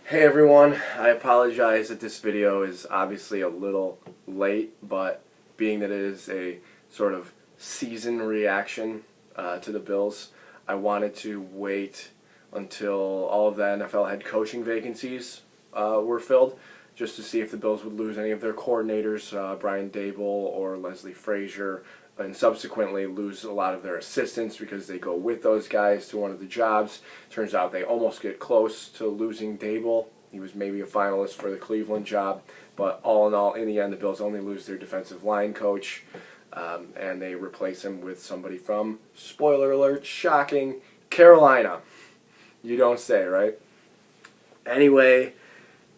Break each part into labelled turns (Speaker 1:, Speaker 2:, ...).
Speaker 1: Hey everyone, I apologize that this video is obviously a little late, but being that it is a sort of season reaction to the Bills, I wanted to wait until all of the NFL head coaching vacancies were filled, just to see if the Bills would lose any of their coordinators, Brian Dable or Leslie Frazier, and subsequently lose a lot of their assistants because they go with those guys to one of the jobs. Turns out they almost get close to losing Dable. He was maybe a finalist for the Cleveland job, but all in all, in the end, the Bills only lose their defensive line coach, and they replace him with somebody from, spoiler alert, shocking, Carolina. You don't say, right? Anyway,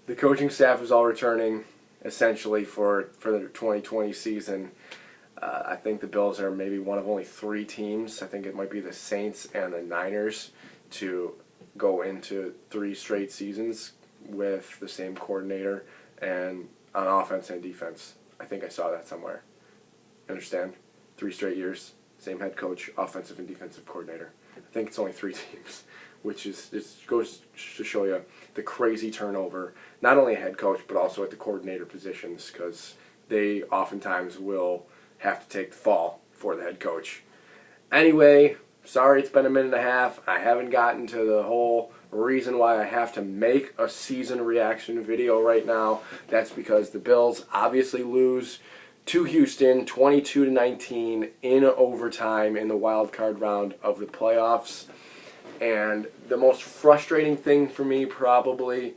Speaker 1: the coaching staff is all returning essentially for the 2020 season. I think the Bills are maybe one of only 3 teams. I think it might be the Saints and the Niners to go into 3 straight seasons with the same coordinator and on offense and defense. I think I saw that somewhere. Understand? 3 straight years, same head coach, offensive and defensive coordinator. I think it's only 3 teams, which is just goes to show you the crazy turnover, not only a head coach but also at the coordinator positions, because they oftentimes will have to take the fall for the head coach. Anyway, sorry it's been a minute and a half. I haven't gotten to the whole reason why I have to make a season reaction video right now. That's because the Bills obviously lose to Houston 22-19 in overtime in the Wildcard round of the playoffs. And the most frustrating thing for me probably,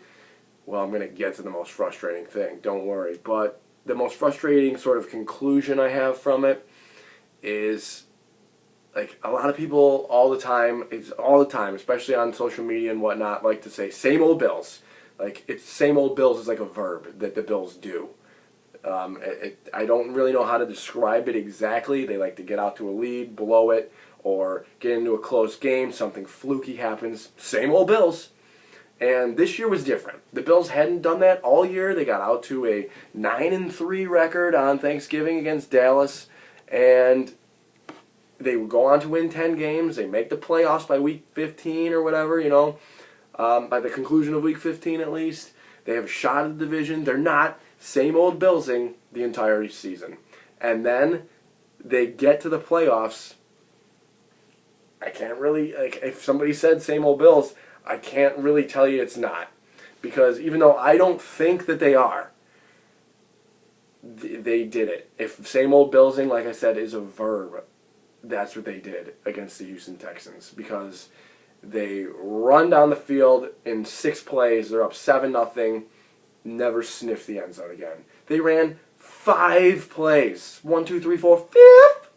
Speaker 1: well, I'm going to get to the most frustrating thing, don't worry, but the most frustrating sort of conclusion I have from it is, like, a lot of people all the time, especially on social media and whatnot, like to say, same old Bills. Like, it's same old Bills is like a verb that the Bills do. I don't really know how to describe it exactly. They like to get out to a lead, blow it, or get into a close game, something fluky happens. Same old Bills. And this year was different. The Bills hadn't done that all year. They got out to a 9-3 record on Thanksgiving against Dallas, and they would go on to win 10 games. They make the playoffs by week 15 or whatever, by the conclusion of week 15 at least. They have a shot at the division. They're not same old Billsing the entire season. And then they get to the playoffs. I can't really, like, if somebody said same old Bills, I can't really tell you it's not. Because even though I don't think that they are, they did it. If same old Billsing, like I said, is a verb, that's what they did against the Houston Texans. Because they run down the field in 6 plays, they're up 7-0, never sniffed the end zone again. They ran 5 plays. 1, 2, 3, 4, 5.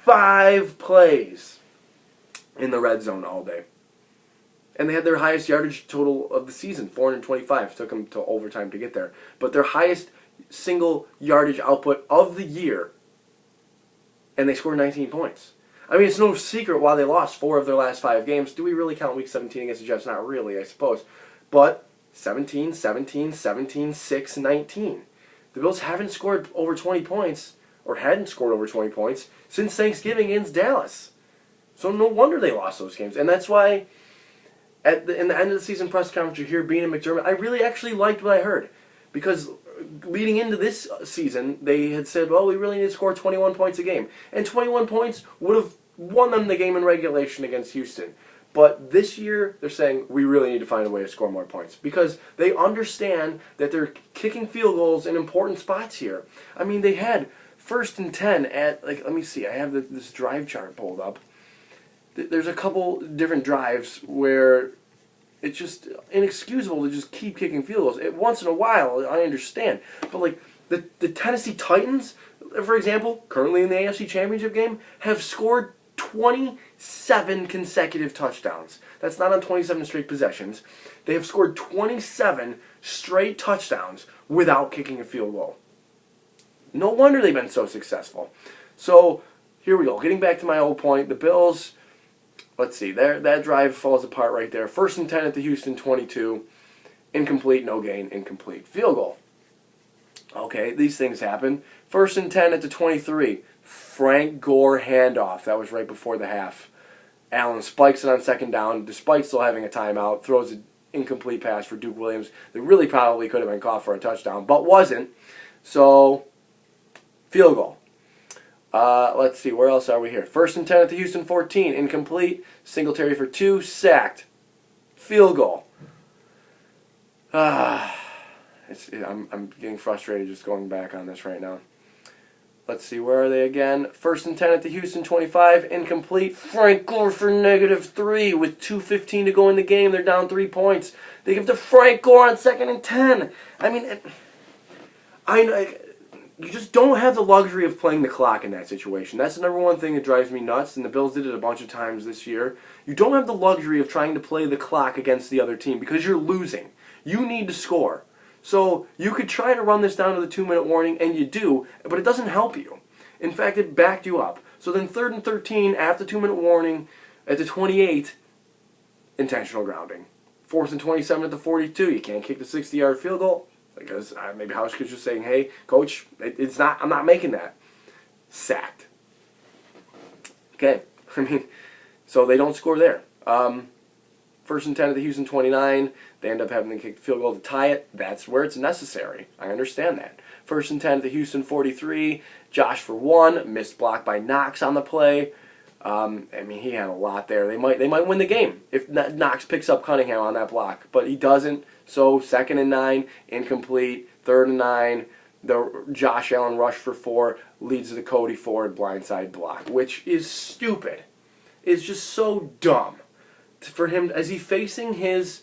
Speaker 1: 5 plays in the red zone all day. And they had their highest yardage total of the season, 425. Took them to overtime to get there. But their highest single yardage output of the year, and they scored 19 points. I mean, it's no secret why they lost 4 of their last 5 games. Do we really count Week 17 against the Jets? Not really, I suppose. But 17, 17, 17, 6, 19. The Bills haven't scored over 20 points, or hadn't scored over 20 points, since Thanksgiving against Dallas. So no wonder they lost those games. And that's why in the end of the season press conference, you hear Bean and McDermott. I really actually liked what I heard, because leading into this season, they had said, well, we really need to score 21 points a game. And 21 points would have won them the game in regulation against Houston. But this year, they're saying, we really need to find a way to score more points, because they understand that they're kicking field goals in important spots here. I mean, they had 1st and 10 at, like, let me see, I have this drive chart pulled up. There's a couple different drives where it's just inexcusable to just keep kicking field goals. Once in a while, I understand. But, like, the Tennessee Titans, for example, currently in the AFC Championship game, have scored 27 consecutive touchdowns. That's not on 27 straight possessions. They have scored 27 straight touchdowns without kicking a field goal. No wonder they've been so successful. So, here we go. Getting back to my old point, the Bills, let's see, that drive falls apart right there. 1st and 10 at the Houston 22. Incomplete, no gain, incomplete. Field goal. Okay, these things happen. 1st and 10 at the 23. Frank Gore handoff. That was right before the half. Allen spikes it on 2nd down, despite still having a timeout. Throws it incomplete pass for Duke Williams that really probably could have been caught for a touchdown, but wasn't. So, field goal. Let's see, where else are we here? 1st and 10 at the Houston 14, incomplete. Singletary for 2, sacked. Field goal. I'm getting frustrated just going back on this right now. Let's see, where are they again? 1st and 10 at the Houston 25, incomplete. Frank Gore for -3 with 2:15 to go in the game. They're down 3 points. They give to Frank Gore on 2nd and 10. I mean, you just don't have the luxury of playing the clock in that situation. That's the number one thing that drives me nuts, and the Bills did it a bunch of times this year. You don't have the luxury of trying to play the clock against the other team because you're losing. You need to score. So you could try to run this down to the 2-minute warning, and you do, but it doesn't help you. In fact, it backed you up. So then 3rd and 13 after 2-minute warning at the 28, intentional grounding. 4th and 27 at the 42, you can't kick the 60-yard field goal. Because maybe Hauschka's just saying, hey, coach, I'm not making that. Sacked. Okay, I mean, so they don't score there. 1st and 10 at the Houston 29, they end up having to kick the field goal to tie it. That's where it's necessary. I understand that. 1st and 10 at the Houston 43, Josh for 1, missed block by Knox on the play. I mean, he had a lot there. They might win the game if Knox picks up Cunningham on that block, but he doesn't. So 2nd and 9, incomplete. 3rd and 9, the Josh Allen rush for 4 leads to the Cody Ford blindside block, which is stupid. It's just so dumb. For him, is he facing his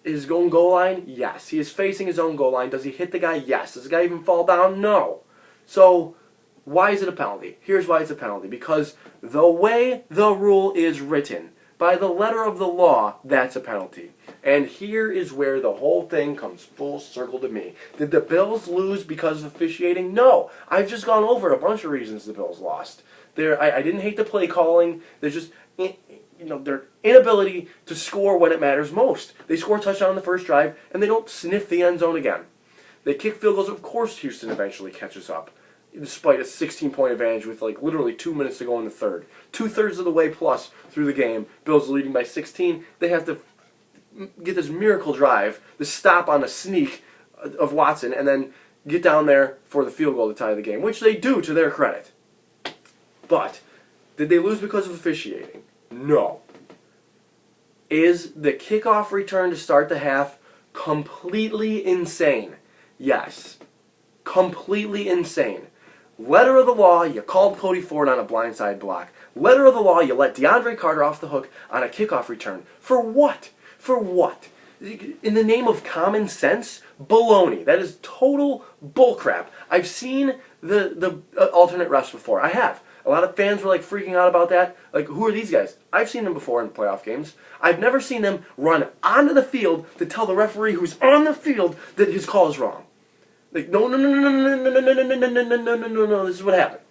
Speaker 1: own goal line? Yes, he is facing his own goal line. Does he hit the guy? Yes. Does the guy even fall down? No. So why is it a penalty? Here's why it's a penalty. Because the way the rule is written, by the letter of the law, that's a penalty. And here is where the whole thing comes full circle to me. Did the Bills lose because of officiating? No. I've just gone over a bunch of reasons the Bills lost. I didn't hate the play calling. There's just their inability to score when it matters most. They score a touchdown on the first drive, and they don't sniff the end zone again. They kick field goals. Of course Houston eventually catches up, despite a 16-point advantage with literally 2 minutes to go in the third. 2/3 of the way plus through the game, Bills leading by 16. They have to get this miracle drive, the stop on a sneak of Watson, and then get down there for the field goal to tie the game, which they do to their credit. But did they lose because of officiating? No. Is the kickoff return to start the half completely insane? Yes. Completely insane. Letter of the law, you called Cody Ford on a blindside block. Letter of the law, you let DeAndre Carter off the hook on a kickoff return. For what? For what? In the name of common sense? Baloney. That is total bullcrap. I've seen the alternate refs before. I have. A lot of fans were freaking out about that. Who are these guys? I've seen them before in playoff games. I've never seen them run onto the field to tell the referee who's on the field that his call is wrong. No, this is what happened.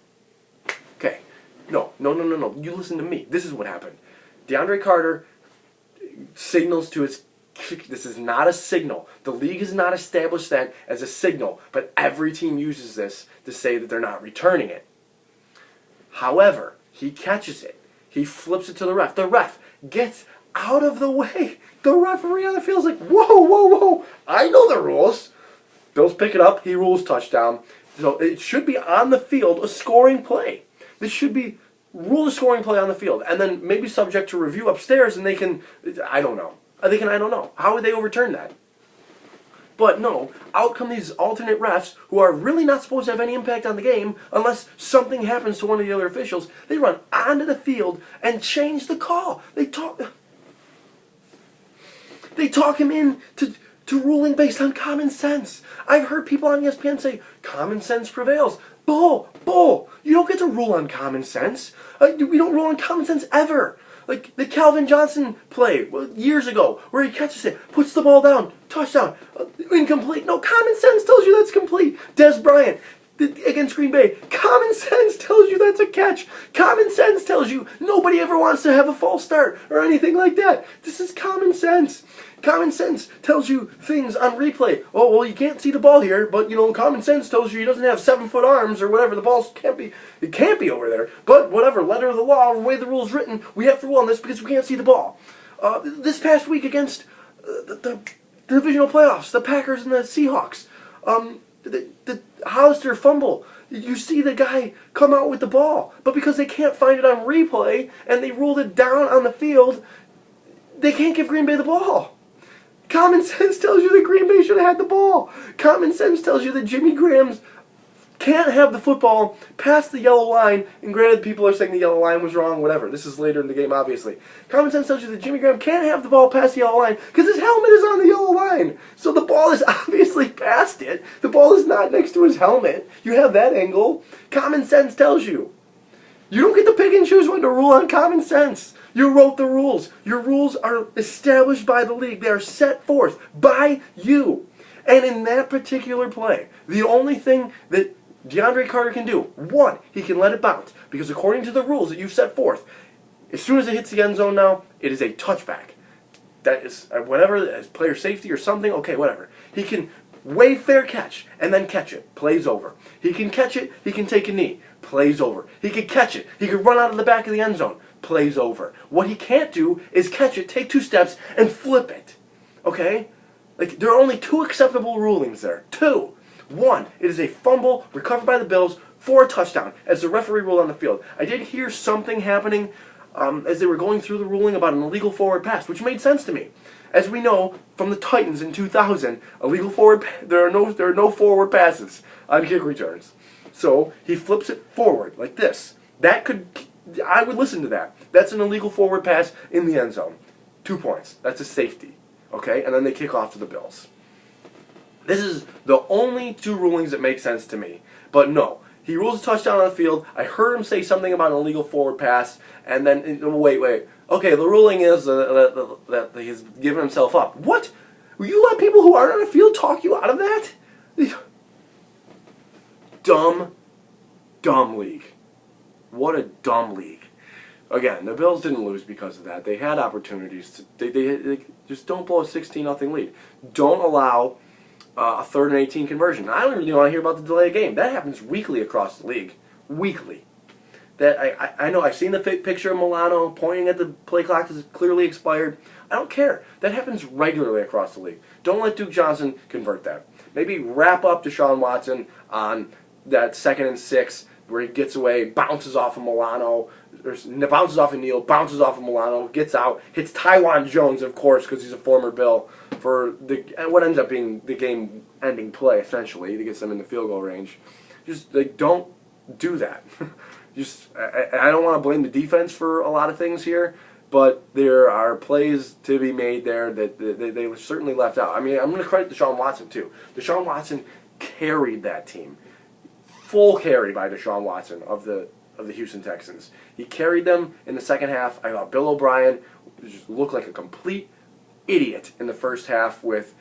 Speaker 1: Okay. No. You listen to me. This is what happened. DeAndre Carter signals to his kick. This is not a signal. The league has not established that as a signal, but every team uses this to say that they're not returning it. However, he catches it. He flips it to the ref. The ref gets out of the way. The referee on the field is like, whoa. I know the rules. Bills pick it up. He rules touchdown. So it should be on the field a scoring play. This should be rule a scoring play on the field. And then maybe subject to review upstairs and they can, I don't know. I don't know. How would they overturn that? But no, out come these alternate refs who are really not supposed to have any impact on the game unless something happens to one of the other officials. They run onto the field and change the call. They talk him in to ruling based on common sense. I've heard people on ESPN say, common sense prevails. Bull. You don't get to rule on common sense. We don't rule on common sense ever. Like the Calvin Johnson play years ago, where he catches it, puts the ball down, touchdown, incomplete. No, common sense tells you that's complete. Des Bryant against Green Bay, common sense tells you that's a catch. Common sense tells you nobody ever wants to have a false start or anything like that. This is common sense. Common sense tells you things on replay. Oh, well, you can't see the ball here, but, common sense tells you he doesn't have 7-foot arms or whatever. The ball can't be over there. But whatever, letter of the law, the way the rule's written, we have to rule on this because we can't see the ball. This past week against the divisional playoffs, the Packers and the Seahawks. The Hollister fumble. You see the guy come out with the ball, but because they can't find it on replay and they ruled it down on the field, they can't give Green Bay the ball. Common sense tells you that Green Bay should have had the ball. Common sense tells you that Jimmy Graham's can't have the football past the yellow line, and granted, people are saying the yellow line was wrong, whatever. This is later in the game, obviously. Common sense tells you that Jimmy Graham can't have the ball past the yellow line because his helmet is on the yellow line. So the ball is obviously past it. The ball is not next to his helmet. You have that angle. Common sense tells you. You don't get to pick and choose when to rule on common sense. You wrote the rules. Your rules are established by the league. They are set forth by you. And in that particular play, the only thing that DeAndre Carter can do, one, he can let it bounce. Because according to the rules that you've set forth, as soon as it hits the end zone now, it is a touchback. That is, whatever, as player safety or something, okay, whatever. He can wave fair catch and then catch it. Play's over. He can catch it, he can take a knee. Play's over. He can catch it, he can run out of the back of the end zone. Play's over. What he can't do is catch it, take 2 steps, and flip it. Okay? Like, there are only 2 acceptable rulings there. 2. 1, it is a fumble recovered by the Bills for a touchdown, as the referee ruled on the field. I did hear something happening as they were going through the ruling about an illegal forward pass, which made sense to me. As we know from the Titans in 2000, there are no forward passes on kick returns. So he flips it forward like this. I would listen to that. That's an illegal forward pass in the end zone. 2 points. That's a safety. Okay, and then they kick off to the Bills. This is the only 2 rulings that make sense to me. But no, he rules a touchdown on the field. I heard him say something about an illegal forward pass, and then, wait. Okay, the ruling is that he's given himself up. What? Will you let people who aren't on the field talk you out of that? Dumb league. What a dumb league. Again, the Bills didn't lose because of that. They had opportunities. They just don't blow a 16-0 lead. Don't allow a 3rd and 18 conversion. I don't really want to hear about the delay of game. That happens weekly across the league. Weekly. That I know. I've seen the picture of Milano pointing at the play clock that's clearly expired. I don't care. That happens regularly across the league. Don't let Duke Johnson convert that. Maybe wrap up Deshaun Watson on that 2nd and 6 where he gets away, bounces off of Milano, bounces off of Neal, bounces off of Milano, gets out, hits Tywan Jones, of course, because he's a former Bill, for what ends up being the game-ending play, essentially, to get them in the field goal range. Just, don't do that. I don't want to blame the defense for a lot of things here, but there are plays to be made there that they certainly left out. I mean, I'm going to credit Deshaun Watson, too. Deshaun Watson carried that team. Full carry by Deshaun Watson of the Houston Texans. He carried them in the second half. I thought Bill O'Brien just looked like a complete idiot in the first half with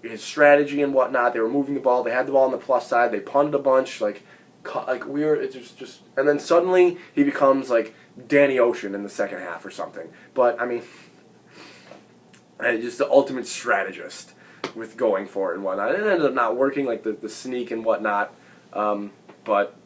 Speaker 1: his strategy and whatnot. They were moving the ball. They had the ball on the plus side. They punted a bunch. And then suddenly he becomes like Danny Ocean in the second half or something. But I mean, just the ultimate strategist with going for it and whatnot. It ended up not working, like the sneak and whatnot. But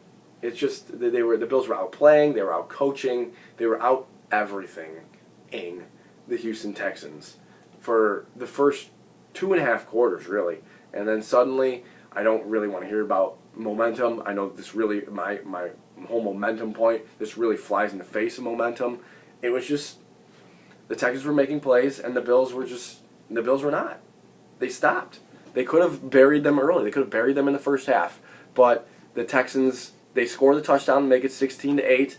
Speaker 1: it's just the Bills were out playing, they were out coaching, they were out everything-ing the Houston Texans for the first 2.5 quarters, really. And then suddenly, I don't really want to hear about momentum. I know this really, my whole momentum point, this really flies in the face of momentum. It was just, the Texans were making plays, and the Bills were not. They stopped. They could have buried them early. They could have buried them in the first half. But the Texans, they score the touchdown and make it 16-8.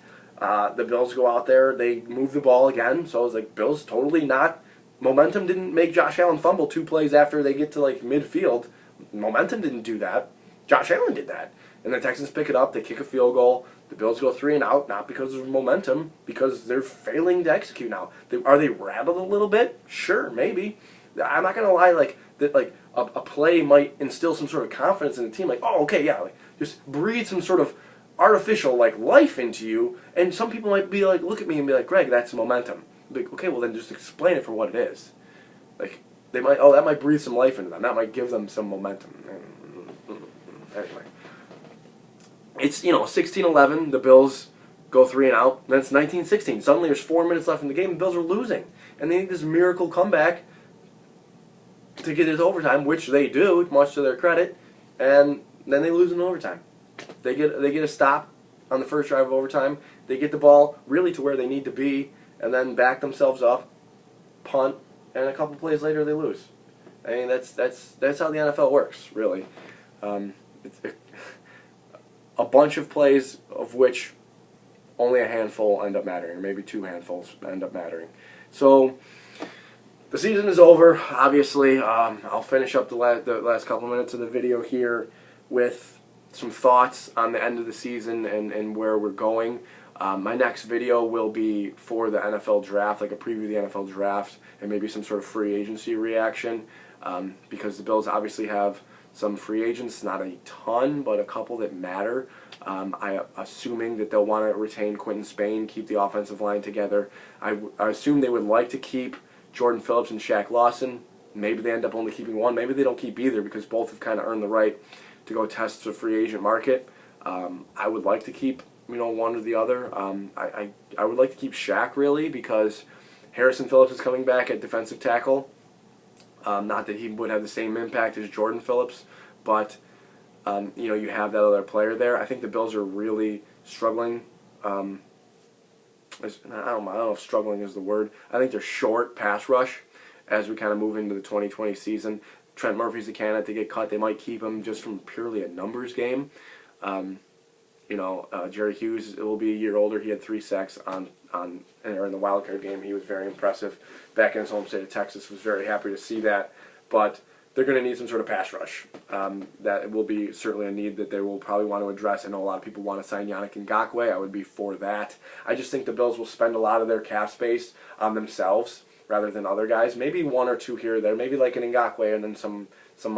Speaker 1: The Bills go out there, they move the ball again. So I was like, Bills totally not. Momentum didn't make Josh Allen fumble 2 plays after they get to like midfield. Momentum didn't do that. Josh Allen did that. And the Texans pick it up, they kick a field goal. The Bills go 3 and out, not because of momentum, because they're failing to execute now. Are they rattled a little bit? Sure, maybe. I'm not gonna lie, a play might instill some sort of confidence in the team, like, oh, okay, yeah, just breathe some sort of artificial life into you, and some people might be like, look at me and be like, Greg, that's momentum. Be like, okay, well then just explain it for what it is. Like, they might, that might breathe some life into them, that might give them some momentum. Anyway, it's 16-11, the Bills go 3 and out, then it's 19-16. Suddenly there's 4 minutes left in the game, the Bills are losing, and they need this miracle comeback. to get into overtime, which they do, much to their credit, and then they lose in overtime. They get a stop on the first drive of overtime. They get the ball really to where they need to be, and then back themselves up, punt, and a couple plays later they lose. I mean, that's how the NFL works, really. It's a bunch of plays of which only a handful end up mattering, or maybe 2 handfuls end up mattering. So the season is over, obviously. I'll finish up the last couple minutes of the video here with some thoughts on the end of the season and where we're going. My next video will be for the NFL draft, like a preview of the NFL draft, and maybe some sort of free agency reaction, because the Bills obviously have some free agents, not a ton, but a couple that matter. I'm assuming that they'll want to retain Quentin Spain, keep the offensive line together. I assume they would like to keep Jordan Phillips and Shaq Lawson. Maybe they end up only keeping one. Maybe they don't keep either because both have kind of earned the right to go test the free agent market. I would like to keep one or the other. I would like to keep Shaq, really, because Harrison Phillips is coming back at defensive tackle. Not that he would have the same impact as Jordan Phillips, but you have that other player there. I think the Bills are really struggling. I don't know if struggling is the word. I think they're short pass rush as we kind of move into the 2020 season. Trent Murphy's the candidate to get cut. They might keep him just from purely a numbers game. Jerry Hughes will be a year older. He had 3 sacks in the Wildcard game. He was very impressive back in his home state of Texas. Was very happy to see that. But they're going to need some sort of pass rush. That will be certainly a need that they will probably want to address. I know a lot of people want to sign Yannick Ngakoue. I would be for that. I just think the Bills will spend a lot of their cap space on themselves rather than other guys. Maybe 1 or 2 here or there. Maybe like an Ngakoue and then some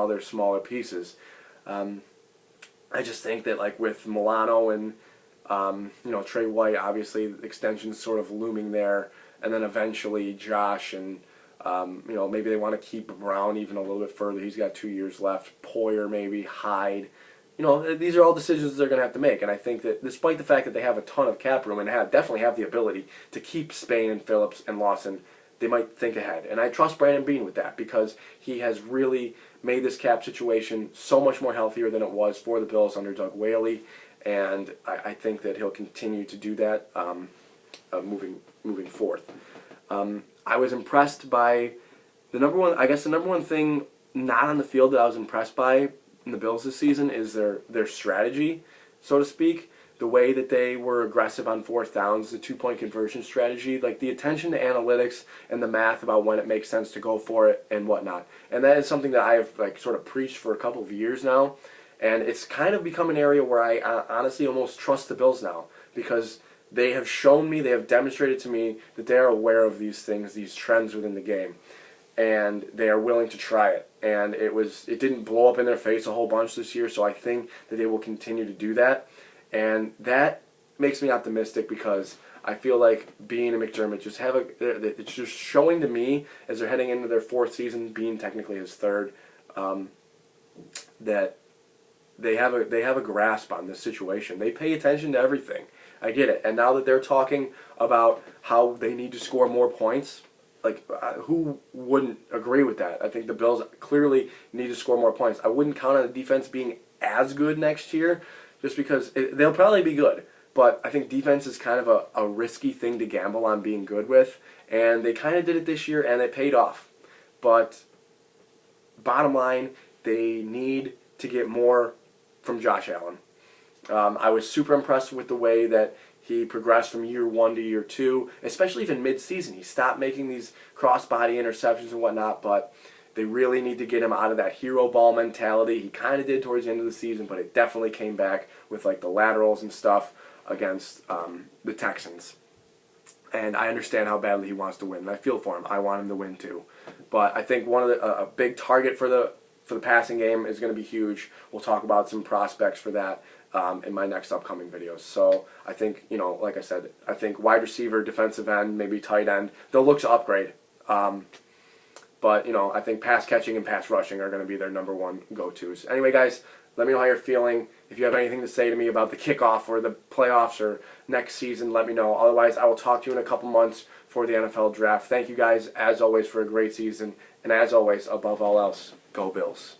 Speaker 1: other smaller pieces. I just think that like with Milano and Trey White, obviously the extension's sort of looming there, and then eventually Josh and maybe they want to keep Brown even a little bit further. He's got 2 years left. Poyer maybe, Hyde. These are all decisions they're going to have to make, and I think that despite the fact that they have a ton of cap room and definitely have the ability to keep Spain and Phillips and Lawson, they might think ahead. And I trust Brandon Beane with that because he has really made this cap situation so much more healthier than it was for the Bills under Doug Whaley, and I think that he'll continue to do that moving forth. I was impressed by the number one thing not on the field that I was impressed by in the Bills this season is their strategy, so to speak. The way that they were aggressive on 4th downs, the 2-point conversion strategy, like the attention to analytics and the math about when it makes sense to go for it and whatnot. And that is something that I have sort of preached for a couple of years now. And it's kind of become an area where I honestly almost trust the Bills now because they have shown me, they have demonstrated to me that they are aware of these things, these trends within the game. And they are willing to try it. And it didn't blow up in their face a whole bunch this year, so I think that they will continue to do that. And that makes me optimistic because I feel like Beane and McDermott it's just showing to me as they're heading into their 4th season, Beane technically his 3rd, that they have a grasp on this situation. They pay attention to everything. I get it. And now that they're talking about how they need to score more points, who wouldn't agree with that? I think the Bills clearly need to score more points. I wouldn't count on the defense being as good next year, just because they'll probably be good. But I think defense is kind of a risky thing to gamble on being good with. And they kind of did it this year, and it paid off. But bottom line, they need to get more from Josh Allen. I was super impressed with the way that he progressed from year 1 to year 2, especially even mid-season. He stopped making these cross-body interceptions and whatnot, but they really need to get him out of that hero ball mentality. He kind of did towards the end of the season, but it definitely came back with the laterals and stuff against the Texans. And I understand how badly he wants to win. And I feel for him. I want him to win too. But I think a big target for the passing game is going to be huge. We'll talk about some prospects for that in my next upcoming videos. So I think, like I said, I think wide receiver, defensive end, maybe tight end, they'll look to upgrade. But, I think pass catching and pass rushing are going to be their number 1 go-tos. Anyway, guys, let me know how you're feeling. If you have anything to say to me about the kickoff or the playoffs or next season, let me know. Otherwise, I will talk to you in a couple months for the NFL draft. Thank you guys, as always, for a great season, And as always, above all else, go Bills.